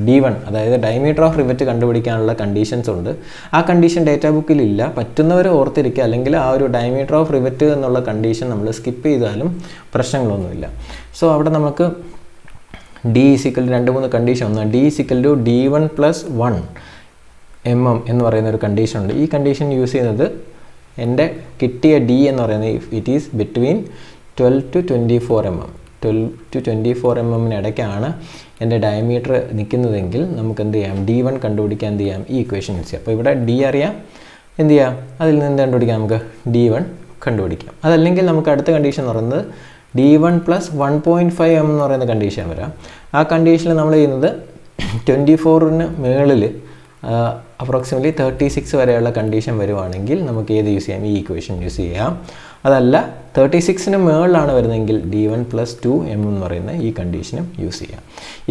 A: D1, അതായത് ഡയമീറ്റർ ഓഫ് റിവറ്റ് കണ്ടുപിടിക്കാനുള്ള കണ്ടീഷൻസ് ഉണ്ട്. ആ കണ്ടീഷൻ ഡേറ്റാ ബുക്കിലില്ല, പറ്റുന്നവർ ഓർത്തിരിക്കുക. അല്ലെങ്കിൽ ആ ഒരു ഡയമീറ്റർ ഓഫ് റിവറ്റ് എന്നുള്ള കണ്ടീഷൻ നമ്മൾ സ്കിപ്പ് ചെയ്താലും പ്രശ്നങ്ങളൊന്നുമില്ല. സോ അവിടെ നമുക്ക് D = 2-3 കണ്ടീഷൻ. ഒന്ന് D = D1 + 1 mm എന്ന് പറയുന്ന ഒരു കണ്ടീഷൻ ഉണ്ട്. ഈ കണ്ടീഷൻ യൂസ് ചെയ്യുന്നത് എൻ്റെ കിട്ടിയ D എന്ന് പറയുന്നത് it is between 12 to 24 mm. 12 to 24 mm ഇടയ്ക്കാണ് എൻ്റെ ഡയമീറ്റർ നിൽക്കുന്നതെങ്കിൽ നമുക്ക് എന്ത് ചെയ്യാം? D1 കണ്ടുപിടിക്കാൻ എന്ത് ചെയ്യാം? ഈ ഇക്വേഷൻ യൂസ് ചെയ്യാം. അപ്പോൾ ഇവിടെ D അറിയാം, എന്ത് ചെയ്യാം? അതിൽ നിന്ന് കണ്ടുപിടിക്കാം, നമുക്ക് D1 കണ്ടുപിടിക്കാം. അതല്ലെങ്കിൽ നമുക്ക് അടുത്ത കണ്ടീഷൻ എന്ന് പറയുന്നത് D1 + 1.5 mm എന്ന് പറയുന്ന കണ്ടീഷൻ വരാം. ആ കണ്ടീഷനിൽ നമ്മൾ ചെയ്യുന്നത് 24-ന് മുകളിൽ അപ്രോക്സിമറ്റ്ലി 36 വരെയുള്ള കണ്ടീഷൻ വരുവാണെങ്കിൽ നമുക്ക് ഏത് യൂസ് ചെയ്യാം? ഈ ഇക്വേഷൻ യൂസ് ചെയ്യാം. അതല്ല 36-ന് മുകളിലാണ് വരുന്നതെങ്കിൽ D1 + 2 mm എന്ന് പറയുന്ന ഈ കണ്ടീഷനും യൂസ് ചെയ്യാം.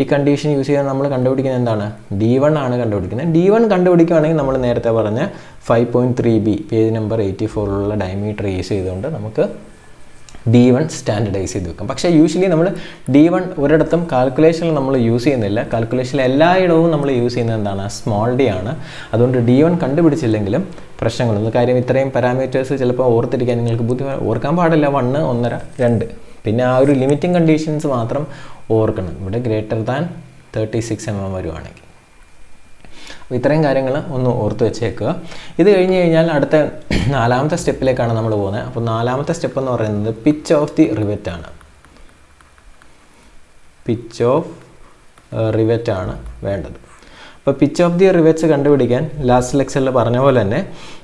A: ഈ കണ്ടീഷൻ യൂസ് ചെയ്യാൻ നമ്മൾ കണ്ടുപിടിക്കുന്നത് എന്താണ്? D1 ആണ് കണ്ടുപിടിക്കുന്നത്. D1 കണ്ടുപിടിക്കുകയാണെങ്കിൽ നമ്മൾ നേരത്തെ പറഞ്ഞ 5.3b പേജ് നമ്പർ 84-ലുള്ള ഡയമീറ്റർ യൂസ് ചെയ്തുകൊണ്ട് നമുക്ക് D1 സ്റ്റാൻഡർഡൈസ് ചെയ്ത് വെക്കാം. പക്ഷേ യൂഷ്വലി നമ്മൾ D1 ഒരിടത്തും കാൽക്കുലേഷനിൽ നമ്മൾ യൂസ് ചെയ്യുന്നില്ല. കാൽക്കുലേഷനിൽ എല്ലായിടവും നമ്മൾ യൂസ് ചെയ്യുന്നത് എന്താണ്? സ്മോൾ d ആണ്. അതുകൊണ്ട് D1 കണ്ടുപിടിച്ചില്ലെങ്കിലും പ്രശ്നങ്ങളൊന്നും. കാര്യം ഇത്രയും പാരാമീറ്റേഴ്സ് ചിലപ്പോൾ ഓർത്തിരിക്കാൻ നിങ്ങൾക്ക് ഓർക്കാൻ പാടില്ല. 1, 1.5, 2. പിന്നെ ആ ഒരു ലിമിറ്റിംഗ് കണ്ടീഷൻസ് മാത്രം ഓർക്കണം. ഇവിടെ ഗ്രേറ്റർ ദാൻ 36 mm വരുവാണെങ്കിൽ. അപ്പോൾ ഇത്രയും കാര്യങ്ങൾ ഒന്ന് ഓർത്ത് വെച്ചേക്കുക. ഇത് കഴിഞ്ഞ് കഴിഞ്ഞാൽ അടുത്ത 4ാമത്തെ സ്റ്റെപ്പിലേക്കാണ് നമ്മൾ പോകുന്നത്. അപ്പോൾ 4ാമത്തെ സ്റ്റെപ്പ് എന്ന് പറയുന്നത് പിച്ച് ഓഫ് ദി റിവറ്റ് ആണ്. പിച്ച് ഓഫ് റിവറ്റ് ആണ് വേണ്ടത്. അപ്പോൾ പിച്ച് ഓഫ് ദി റിവറ്റ്സ് കണ്ടുപിടിക്കാൻ ലാസ്റ്റ് ലെക്ചറിൽ പറഞ്ഞ പോലെ തന്നെ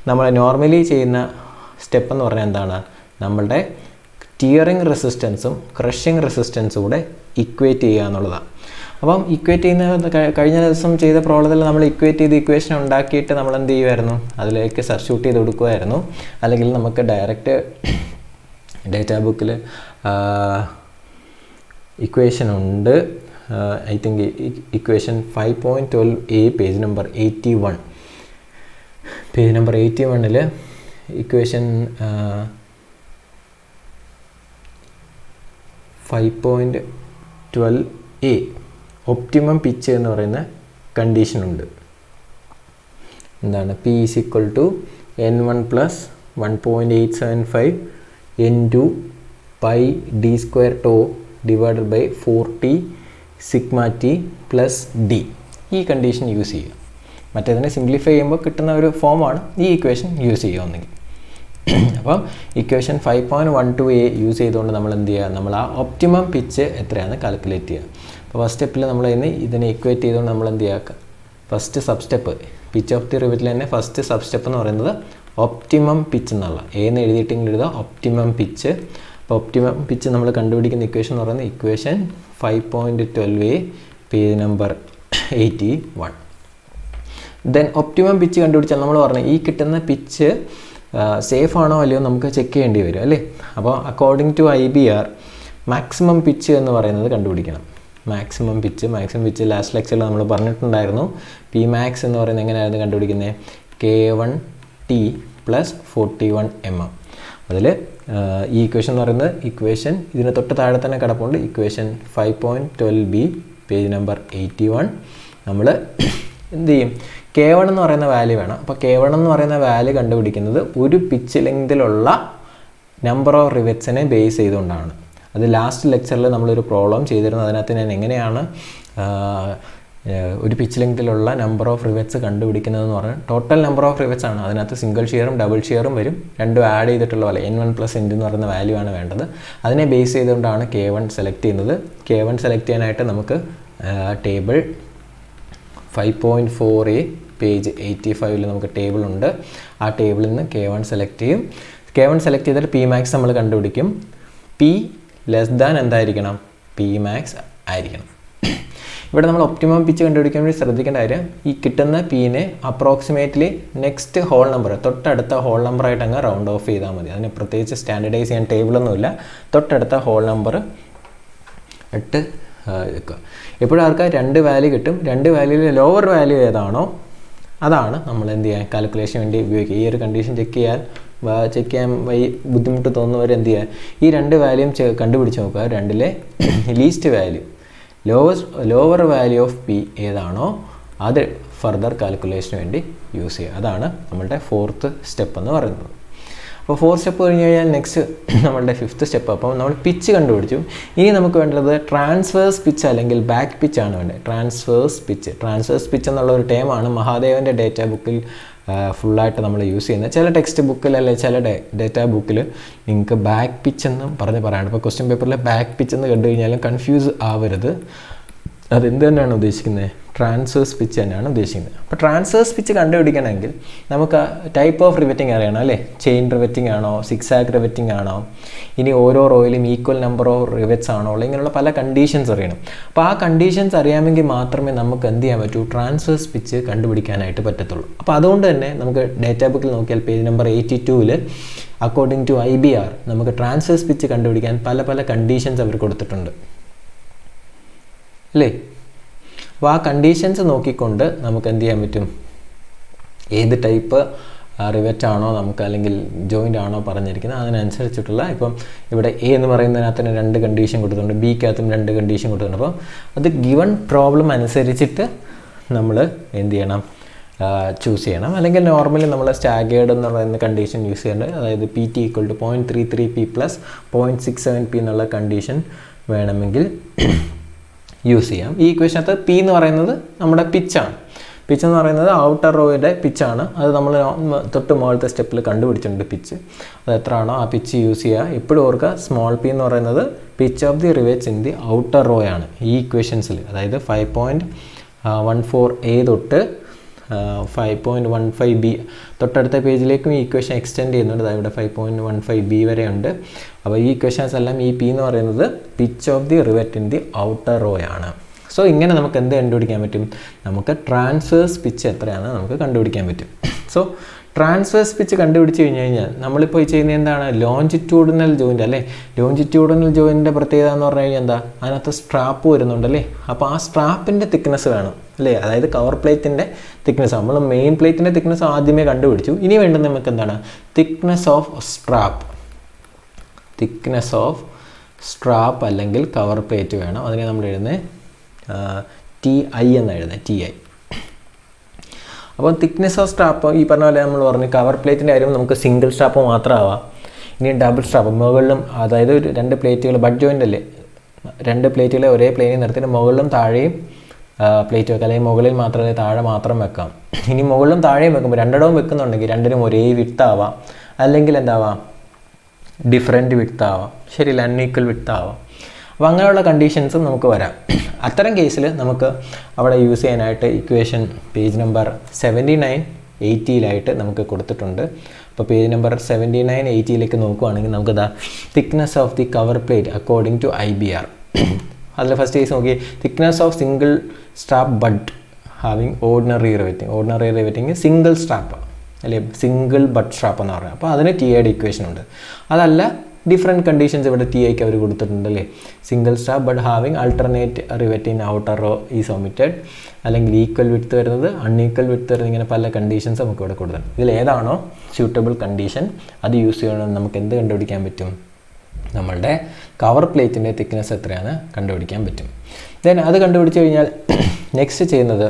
A: നമ്മൾ നോർമലി ചെയ്യുന്ന സ്റ്റെപ്പ് എന്ന് പറഞ്ഞാൽ എന്താണ്? നമ്മളുടെ ടിയറിംഗ് റെസിസ്റ്റൻസും ക്രഷിംഗ് റെസിസ്റ്റൻസും കൂടെ ഇക്വേറ്റ് ചെയ്യുക എന്നുള്ളതാണ്. അപ്പം ഇക്വേറ്റ് ചെയ്യുന്ന കഴിഞ്ഞ ദിവസം ചെയ്ത പ്രോബ്ലത്തിൽ നമ്മൾ ഇക്വേറ്റ് ചെയ്ത് ഇക്വേഷൻ ഉണ്ടാക്കിയിട്ട് നമ്മൾ എന്ത് ചെയ്യുമായിരുന്നു? അതിലേക്ക് സബ്സ്റ്റിറ്റ്യൂട്ട് ചെയ്ത് കൊടുക്കുമായിരുന്നു. അല്ലെങ്കിൽ നമുക്ക് ഡയറക്റ്റ് ഡേറ്റാ ബുക്കിൽ ഇക്വേഷൻ ഉണ്ട്. I think equation 5.12a page number 81. Page number 81-ൽ ഇക്വേഷൻ 5.12a ഒപ്റ്റിമം പിച്ച് എന്ന് പറയുന്ന കണ്ടീഷനുണ്ട്. എന്താണ്? P = N1 + 1.875 × πd² tau / 4t σt + d. ഈ കണ്ടീഷൻ യൂസ് ചെയ്യുക. മറ്റേതിനെ സിംപ്ലിഫൈ ചെയ്യുമ്പോൾ കിട്ടുന്ന ഒരു ഫോമാണ് ഈ ഇക്വേഷൻ യൂസ് ചെയ്യുകയാണെങ്കിൽ. അപ്പം ഇക്വേഷൻ 5.12a യൂസ് ചെയ്തുകൊണ്ട് നമ്മൾ എന്ത് ചെയ്യുക? നമ്മൾ ആ ഒപ്റ്റിമം പിച്ച് എത്രയാണെന്ന് കാൽക്കുലേറ്റ് ചെയ്യുക. അപ്പോൾ ഫസ്റ്റ് സ്റ്റെപ്പിൽ നമ്മൾ ഇതിനെ ഇക്വേറ്റ് ചെയ്തുകൊണ്ട് നമ്മൾ എന്ത് ചെയ്യുക? First sub step pitch of the റിവറ്റിൽ തന്നെ ഫസ്റ്റ് സബ് സ്റ്റെപ്പ് എന്ന് പറയുന്നത് ഒപ്റ്റിമം പിച്ച് എന്നുള്ള എന്ന് എഴുതിയിട്ടെങ്കിൽ എഴുതുക ഒപ്റ്റിമം പിച്ച്. അപ്പോൾ ഒപ്റ്റിമം പിച്ച് നമ്മൾ കണ്ടുപിടിക്കുന്ന ഇക്വേഷൻ എന്ന് പറയുന്നത് equation 5.12a page number 81. Then optimum pitch കണ്ടുപിടിച്ചാൽ നമ്മൾ പറഞ്ഞു ഈ കിട്ടുന്ന പിച്ച് സേഫ് ആണോ അല്ലയോ നമുക്ക് ചെക്ക് ചെയ്യേണ്ടി വരും അല്ലേ. അപ്പോൾ according to IBR maximum pitch എന്ന് പറയുന്നത് കണ്ടുപിടിക്കണം. മാക്സിമം പിച്ച് ലാസ്റ്റ് ലെക്ചറിൽ നമ്മൾ പറഞ്ഞിട്ടുണ്ടായിരുന്നു. Pmax എന്ന് പറയുന്നത് എങ്ങനെയായിരുന്നു കണ്ടുപിടിക്കുന്നത്? K1T + 41 mm. അതിൽ ഈ ഇക്വേഷൻ എന്ന് പറയുന്നത് ഇക്വേഷൻ ഇതിന് തൊട്ട് താഴെ തന്നെ കിടപ്പുണ്ട്. Equation 5.12b page number 81. നമ്മൾ എന്ത് ചെയ്യും, K1 എന്ന് പറയുന്ന വാല്യൂ വേണം. അപ്പോൾ K1 എന്ന് പറയുന്ന വാല്യൂ കണ്ടുപിടിക്കുന്നത് ഒരു പിച്ച് ലെങ്തിലുള്ള നമ്പർ ഓഫ് റിവറ്റ്സിനെ ബേസ് ചെയ്തുകൊണ്ടാണ്. അത് ലാസ്റ്റ് ലെക്ചറിൽ നമ്മളൊരു പ്രോബ്ലം ചെയ്തിരുന്നു. അതിനകത്ത് ഞാൻ എങ്ങനെയാണ് ഒരു പിച്ച് ലെങ്തിലുള്ള നമ്പർ ഓഫ് റിവറ്റ്സ് കണ്ടുപിടിക്കുന്നതെന്ന് പറഞ്ഞാൽ ടോട്ടൽ നമ്പർ ഓഫ് റിവറ്റ്സ് ആണ്. അതിനകത്ത് സിംഗിൾ ഷെയറും ഡബിൾ ഷെയറും വരും. രണ്ടും ആഡ് ചെയ്തിട്ടുള്ള പോലെ N1 + N2 എന്ന് പറയുന്ന വാല്യൂ ആണ് വേണ്ടത്. അതിനെ ബേസ് ചെയ്തുകൊണ്ടാണ് K1 സെലക്ട് ചെയ്യുന്നത്. K1 സെലക്ട് ചെയ്യാനായിട്ട് നമുക്ക് ടേബിൾ 5.4a പേജ് 85 നമുക്ക് ടേബിൾ ഉണ്ട്. ആ ടേബിളിൽ നിന്ന് K1 സെലക്ട് ചെയ്യും. K1 സെലക്ട് ചെയ്തിട്ട് P max നമ്മൾ കണ്ടുപിടിക്കും. P ലെസ് ദാൻ എന്തായിരിക്കണം, P max ആയിരിക്കണം. ഇവിടെ നമ്മൾ ഒപ്റ്റിമം പിച്ച് കണ്ടുപിടിക്കാൻ വേണ്ടി ശ്രദ്ധിക്കേണ്ട കാര്യം, ഈ കിട്ടുന്ന Pനെ അപ്രോക്സിമേറ്റ്ലി നെക്സ്റ്റ് ഹോൾ നമ്പർ, തൊട്ടടുത്ത ഹോൾ നമ്പറായിട്ട് അങ്ങ് റൗണ്ട് ഓഫ് ചെയ്താൽ മതി. അതിന് പ്രത്യേകിച്ച് സ്റ്റാൻഡർഡൈസ് ചെയ്യാൻ ടേബിളൊന്നുമില്ല. തൊട്ടടുത്ത ഹോൾ നമ്പർ ഇട്ട് വെക്കുക. എപ്പോഴും ആർക്ക് 2 വാല്യൂ കിട്ടും. 2 വാല്യൂവിൽ ലോവർ വാല്യൂ ഏതാണോ അതാണ് നമ്മൾ എന്ത് ചെയ്യാൻ കാൽക്കുലേഷൻ വേണ്ടി ഉപയോഗിക്കുക. ഈ ഒരു കണ്ടീഷൻ ചെക്ക് ചെയ്യാൻ ബുദ്ധിമുട്ട് തോന്നുന്നവർ എന്ത് ചെയ്യുക, ഈ 2 വാല്യൂം കണ്ടുപിടിച്ച് നോക്കുക. 2ലെ least value, lower value of P ഏതാണോ അത് ഫർദർ കാൽക്കുലേഷന് വേണ്ടി യൂസ് ചെയ്യുക. അതാണ് നമ്മളുടെ 4th സ്റ്റെപ്പ് എന്ന് പറയുന്നത്. അപ്പോൾ 4th സ്റ്റെപ്പ് കഴിഞ്ഞ് കഴിഞ്ഞാൽ നെക്സ്റ്റ് നമ്മളുടെ 5th സ്റ്റെപ്പ്. അപ്പോൾ നമ്മൾ പിച്ച് കണ്ടുപിടിച്ചു. ഇനി നമുക്ക് വേണ്ടത് ട്രാൻസ്വേഴ്സ് പിച്ച് അല്ലെങ്കിൽ ബാക്ക് പിച്ചാണ് വേണ്ടത്. ട്രാൻസ്വേഴ്സ് പിച്ച് എന്നുള്ള ഒരു ടേമാണ് മഹാദേവൻ്റെ ഡേറ്റാ ബുക്കിൽ ഫുള്ളായിട്ട് നമ്മൾ യൂസ് ചെയ്യുന്നത്. ചില ടെക്സ്റ്റ് ബുക്കിൽ അല്ലെങ്കിൽ ചില ഡേറ്റാ ബുക്കിൽ നിങ്ങൾക്ക് ബാക്ക് പിച്ച് എന്നും പറയാനുണ്ട്. ഇപ്പോൾ ക്വസ്റ്റ്യൻ പേപ്പറിൽ ബാക്ക് പിച്ച് എന്ന് കണ്ടു കഴിഞ്ഞാലും കൺഫ്യൂസ് ആവരുത്. അതെന്ത് തന്നെയാണ് ഉദ്ദേശിക്കുന്നത്, ട്രാൻസ്വേഴ്സ് പിച്ച് തന്നെയാണ് ഉദ്ദേശിക്കുന്നത്. അപ്പോൾ ട്രാൻസ്വേഴ്സ് പിച്ച് കണ്ടുപിടിക്കണമെങ്കിൽ നമുക്ക് ടൈപ്പ് ഓഫ് റിവറ്റിംഗ് അറിയണം അല്ലേ. ചെയിൻ റിവറ്റിംഗ് ആണോ, സിക്സാഗ് റിവറ്റിംഗ് ആണോ, ഇനി ഓരോ റോയിലും ഈക്വൽ നമ്പർ ഓഫ് റിവറ്റ്സ് ആണോ, ഇങ്ങനെയുള്ള പല കണ്ടീഷൻസ് അറിയണം. അപ്പോൾ ആ കണ്ടീഷൻസ് അറിയാമെങ്കിൽ മാത്രമേ നമുക്ക് എന്ത് ചെയ്യാൻ പറ്റൂ, ട്രാൻസ്വേഴ്സ് പിച്ച് കണ്ടുപിടിക്കാനായിട്ട് പറ്റത്തുള്ളൂ. അപ്പോൾ അതുകൊണ്ട് തന്നെ നമുക്ക് ഡേറ്റാ ബുക്കിൽ നോക്കിയാൽ പേജ് നമ്പർ 82-ൽ അക്കോർഡിംഗ് ടു IBR നമുക്ക് ട്രാൻസ്വേഴ്സ് പിച്ച് കണ്ടുപിടിക്കാൻ പല കണ്ടീഷൻസ് അവർ കൊടുത്തിട്ടുണ്ട് അല്ലേ. അപ്പോൾ ആ കണ്ടീഷൻസ് നോക്കിക്കൊണ്ട് നമുക്ക് എന്ത് ചെയ്യാൻ പറ്റും, ഏത് ടൈപ്പ് റിവറ്റ് ആണോ നമുക്ക് അല്ലെങ്കിൽ ജോയിൻ്റ് ആണോ പറഞ്ഞിരിക്കുന്നത് അതിനനുസരിച്ചിട്ടുള്ള, ഇപ്പം ഇവിടെ A എന്ന് പറയുന്നതിനകത്ത് തന്നെ 2 കണ്ടീഷൻ കൊടുത്തിട്ടുണ്ട്, Bക്കകത്തും 2 കണ്ടീഷൻ കൊടുത്തിട്ടുണ്ട്. അപ്പോൾ അത് ഗിവൺ പ്രോബ്ലം അനുസരിച്ചിട്ട് നമ്മൾ എന്ത് ചെയ്യണം, ചൂസ് ചെയ്യണം. അല്ലെങ്കിൽ നോർമലി നമ്മൾ സ്റ്റാഗേർഡ് എന്ന് പറയുന്ന കണ്ടീഷൻ യൂസ് ചെയ്യേണ്ടത്, അതായത് PT = 0.33P + 0.67P എന്നുള്ള കണ്ടീഷൻ വേണമെങ്കിൽ യൂസ് ചെയ്യാം. ഈ ഇക്വേഷനകത്ത് P എന്ന് പറയുന്നത് നമ്മുടെ പിച്ചാണ്. പിച്ച് എന്ന് പറയുന്നത് ഔട്ടർ റോയുടെ പിച്ചാണ്. അത് നമ്മൾ തൊട്ട് മുകളിലത്തെ സ്റ്റെപ്പിൽ കണ്ടുപിടിച്ചിട്ടുണ്ട് പിച്ച്. അത് എത്രയാണോ ആ പിച്ച് യൂസ് ചെയ്യുക. എപ്പോഴും ഓർക്കുക, സ്മോൾ p എന്ന് പറയുന്നത് pitch of the rivets in the outer row ആണ് ഈ ഇക്വേഷൻസിൽ. അതായത് 5.14a തൊട്ട് 5.15b തൊട്ടടുത്ത പേജിലേക്കും ഈ ഇക്വേഷൻ എക്സ്റ്റെൻഡ് ചെയ്യുന്നുണ്ട്. അതായത് ഇവിടെ 5.15b വരെ ഉണ്ട്. അപ്പോൾ ഈ ഇക്വേഷൻസ് എല്ലാം ഈ P എന്ന് പറയുന്നത് pitch of the rivet in the outer row ആണ്. സോ ഇങ്ങനെ നമുക്ക് എന്ത് കണ്ടുപിടിക്കാൻ പറ്റും, നമുക്ക് ട്രാൻസ്വേഴ്സ് പിച്ച് എത്രയാണ് നമുക്ക് കണ്ടുപിടിക്കാൻ പറ്റും. സോ ട്രാൻസ്വേഴ്സ് പിച്ച് കണ്ടുപിടിച്ച് കഴിഞ്ഞാൽ നമ്മളിപ്പോൾ ചെയ്യുന്നത് എന്താണ്, ലോഞ്ചിറ്റ്യൂഡിനൽ ജോയിൻ്റ് അല്ലേ. ലോഞ്ചിറ്റ്യൂഡിനൽ ജോയിൻ്റെ പ്രത്യേകത എന്ന് പറഞ്ഞു കഴിഞ്ഞാൽ എന്താ, അതിനകത്ത് സ്ട്രാപ്പ് വരുന്നുണ്ടല്ലേ. അപ്പോൾ ആ സ്ട്രാപ്പിൻ്റെ തിക്നെസ് വേണം അല്ലേ, അതായത് കവർ പ്ലേറ്റിൻ്റെ തിക്നെസ്. നമ്മൾ മെയിൻ പ്ലേറ്റിൻ്റെ തിക്നെസ് ആദ്യമേ കണ്ടുപിടിച്ചു. ഇനി വേണ്ടത് നമുക്ക് എന്താണ്, തിക്നെസ് ഓഫ് സ്ട്രാപ്പ് അല്ലെങ്കിൽ കവർ പ്ലേറ്റ് വേണം. അതിനെ നമ്മൾ എഴുതുന്നത് TI എന്ന് എഴുതുന്നത്, TI. അപ്പോൾ തിക്നെസ് ഓഫ് സ്ട്രാപ്പ് ഈ പറഞ്ഞ പോലെ നമ്മൾ പറഞ്ഞു, കവർ പ്ലേറ്റിൻ്റെ കാര്യം നമുക്ക് സിംഗിൾ സ്ട്രാപ്പ് മാത്രമാവാം. ഇനി ഡബിൾ സ്ട്രാപ്പ് മുകളിലും, അതായത് 2 പ്ലേറ്റുകൾ ബഡ് ജോയിൻ്റ് അല്ലേ, 2 പ്ലേറ്റുകളെ ഒരേ പ്ലെയിനിൽ നിർത്തിയിട്ട് മുകളിലും താഴെയും പ്ലേറ്റ് വെക്കാം. അല്ലെങ്കിൽ മുകളിൽ മാത്രമേ താഴെ മാത്രം വെക്കാം. ഇനി മുകളിലും താഴെയും വെക്കുമ്പോൾ 2 ഇടവും വെക്കുന്നുണ്ടെങ്കിൽ 2നും ഒരേ വിഡ്ത്ത് ആവാം, അല്ലെങ്കിൽ എന്താവാം ഡിഫറെൻറ്റ് വിഡ്ത്ത് ആവാം, ശരിയല്ല, അൺഈക്വൽ വിഡ്ത്ത് ആവാം. അപ്പോൾ അങ്ങനെയുള്ള കണ്ടീഷൻസും നമുക്ക് വരാം. അത്തരം കേസിൽ നമുക്ക് അവിടെ യൂസ് ചെയ്യാനായിട്ട് ഇക്വേഷൻ പേജ് നമ്പർ 79-80 നമുക്ക് കൊടുത്തിട്ടുണ്ട്. അപ്പോൾ പേജ് നമ്പർ 79-80 നോക്കുകയാണെങ്കിൽ നമുക്ക് thickness of the cover plate according to IBR. അതിൽ ഫസ്റ്റ് കേസ് നോക്കി, thickness of single strap butt having ordinary riveting single strap അല്ലെ, സിംഗിൾ ബഡ് സ്ട്രാപ്പ് എന്ന് പറയുന്നത്. അപ്പോൾ അതിന് TIയുടെ ഇക്വേഷൻ ഉണ്ട്. അതല്ല, ഡിഫറെൻറ്റ് കണ്ടീഷൻസ് ഇവിടെ TIക്ക് അവർ കൊടുത്തിട്ടുണ്ട് അല്ലേ. Single strap butt having alternate rivet in outer row is omitted, അല്ലെങ്കിൽ ഈക്വൽ വിഡ്ത്ത് വരുന്നത്, അൺഈക്വൽ വിഡ്ത്ത് വരുന്നത്, ഇങ്ങനെ പല കണ്ടീഷൻസ് നമുക്ക് ഇവിടെ കൊടുത്തിട്ടുണ്ട്. ഇതിൽ ഏതാണോ സ്യൂട്ടബിൾ കണ്ടീഷൻ അത് യൂസ് ചെയ്യണമെന്ന് നമുക്ക് എന്ത് കണ്ടുപിടിക്കാൻ പറ്റും, നമ്മളുടെ കവർ പ്ലേറ്റിൻ്റെ തിക്നെസ് എത്രയാണ് കണ്ടുപിടിക്കാൻ പറ്റും. ദെൻ അത് കണ്ടുപിടിച്ച് കഴിഞ്ഞാൽ നെക്സ്റ്റ് ചെയ്യുന്നത്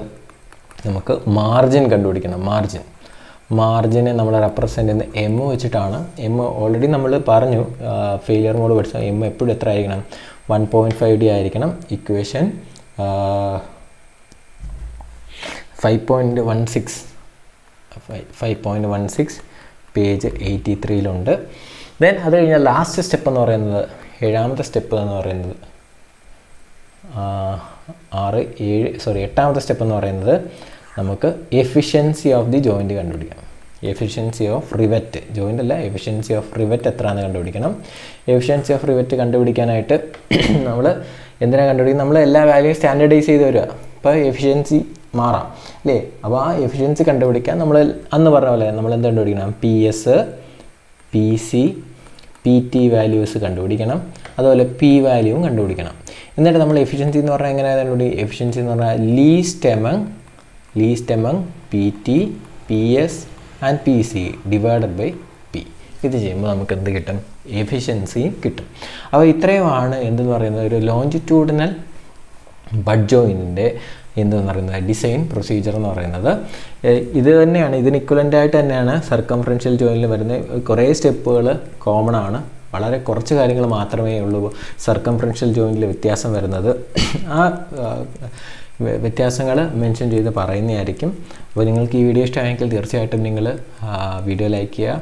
A: നമുക്ക് മാർജിൻ കണ്ടുപിടിക്കണം. മാർജിനെ നമ്മൾ റെപ്രസെൻ്റ് ചെയ്യുന്ന എം വെച്ചിട്ടാണ്. എം ഓൾറെഡി നമ്മൾ പറഞ്ഞു ഫെയിലിയർ മോഡ് പഠിച്ച എം എപ്പോഴും എത്ര ആയിരിക്കണം, 1.5D ആയിരിക്കണം. ഇക്വേഷൻ 5.16 പേജ് 83 ദെൻ അത് കഴിഞ്ഞാൽ ലാസ്റ്റ് സ്റ്റെപ്പ് എന്ന് പറയുന്നത്, ഏഴാമത്തെ സ്റ്റെപ്പ് എന്ന് പറയുന്നത്, എട്ടാമത്തെ സ്റ്റെപ്പ് എന്ന് പറയുന്നത് നമുക്ക് എഫിഷ്യൻസി ഓഫ് ദി ജോയിൻറ്റ് കണ്ടുപിടിക്കണം. എഫിഷ്യൻസി ഓഫ് റിവറ്റ്, ജോയിൻ്റ് അല്ല, എഫിഷ്യൻസി ഓഫ് റിവറ്റ് എത്രയാണെന്ന് കണ്ടുപിടിക്കണം. എഫിഷ്യൻസി ഓഫ് റിവറ്റ് കണ്ടുപിടിക്കാനായിട്ട് നമ്മൾ എന്തിനാണ് കണ്ടുപിടിക്കുന്നത്, നമ്മൾ എല്ലാ വാല്യൂയും സ്റ്റാൻഡേർഡൈസ് ചെയ്ത് വരിക. അപ്പോൾ എഫിഷ്യൻസി മാറാം അല്ലേ. അപ്പോൾ ആ എഫിഷ്യൻസി കണ്ടുപിടിക്കാൻ നമ്മൾ അന്ന് പറഞ്ഞ പോലെ നമ്മൾ എന്ത് കണ്ടുപിടിക്കണം, PS, PC, PT വാല്യൂസ് കണ്ടുപിടിക്കണം. അതുപോലെ P വാല്യൂവും കണ്ടുപിടിക്കണം. എന്നിട്ട് നമ്മൾ എഫിഷ്യൻസി എന്ന് പറഞ്ഞാൽ എങ്ങനെയാണ് കണ്ടുപിടിക്കുക, എഫിഷ്യൻസി എന്ന് പറഞ്ഞാൽ least among PT, PS and PC divided by P. ഇത് ചെയ്യുമ്പോൾ നമുക്ക് എന്ത് കിട്ടും, എഫിഷ്യൻസിയും കിട്ടും. അപ്പോൾ ഇത്രയുമാണ് എന്തെന്ന് പറയുന്നത് ഒരു ലോഞ്ചിറ്റ്യൂഡിനൽ ബഡ് ജോയിൻറ്റിൻ്റെ എന്തെന്ന് പറയുന്നത് ഡിസൈൻ പ്രൊസീജിയർ എന്ന് പറയുന്നത്. ഇത് തന്നെയാണ്, ഇതിന് ഇക്വലൻ്റ് ആയിട്ട് തന്നെയാണ് സർക്കംഫറൻഷ്യൽ ജോയിനിൽ വരുന്ന കുറേ സ്റ്റെപ്പുകൾ കോമൺ ആണ്. വളരെ കുറച്ച് കാര്യങ്ങൾ മാത്രമേ ഉള്ളൂ സർക്കംഫറൻഷ്യൽ ജോയിൻറ്റിൽ വ്യത്യാസം വരുന്നത്. ആ വ്യത്യാസങ്ങൾ മെൻഷൻ ചെയ്ത് പറയുന്നതായിരിക്കും. അപ്പോൾ നിങ്ങൾക്ക് ഈ വീഡിയോ ഇഷ്ടമായെങ്കിൽ തീർച്ചയായിട്ടും നിങ്ങൾ വീഡിയോ ലൈക്ക് ചെയ്യുക,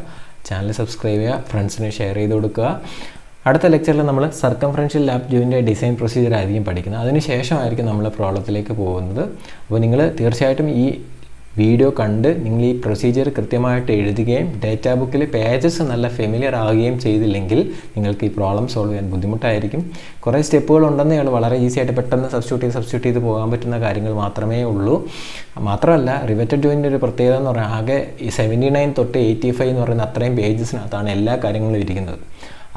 A: ചാനൽ സബ്സ്ക്രൈബ് ചെയ്യുക, ഫ്രണ്ട്സിന് ഷെയർ ചെയ്ത് കൊടുക്കുക. അടുത്ത ലെക്ചറിൽ നമ്മൾ സർക്കംഫറൻഷ്യൽ ലാപ്പ് ജോയിൻ്റെ ഡിസൈൻ പ്രൊസീജിയർ ആയിരിക്കും പഠിക്കുന്നത്. അതിനുശേഷമായിരിക്കും നമ്മൾ പ്രോബ്ലത്തിലേക്ക് പോകുന്നത്. അപ്പോൾ നിങ്ങൾ തീർച്ചയായിട്ടും ഈ വീഡിയോ കണ്ട് നിങ്ങൾ ഈ പ്രൊസീജിയർ കൃത്യമായിട്ട് എഴുതുകയും ഡേറ്റാ ബുക്കിൽ പേജസ് നല്ല ഫെമിലിയർ ആവുകയും ചെയ്തില്ലെങ്കിൽ നിങ്ങൾക്ക് ഈ പ്രോബ്ലം സോൾവ് ചെയ്യാൻ ബുദ്ധിമുട്ടായിരിക്കും. കുറേ സ്റ്റെപ്പുകൾ ഉണ്ടെന്നേ ഉള്ളൂ, വളരെ ഈസി ആയിട്ട് പെട്ടെന്ന് സബ്സ്റ്റിറ്റ്യൂട്ട് ചെയ്ത് പോകാൻ പറ്റുന്ന കാര്യങ്ങൾ മാത്രമേ ഉള്ളൂ. മാത്രമല്ല റിവറ്റഡ് ജോയിൻ്റെ ഒരു പ്രത്യേകത എന്ന് പറഞ്ഞാൽ ആകെ 79 തൊട്ട് 85 എന്ന് പറയുന്ന അത്രയും പേജസിനകത്താണ് എല്ലാ കാര്യങ്ങളും ഇരിക്കുന്നത്.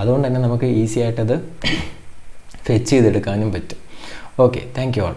A: അതുകൊണ്ട് തന്നെ നമുക്ക് ഈസി ആയിട്ടത് ഫെച്ച് ചെയ്തെടുക്കാനും പറ്റും. Okay, thank you all.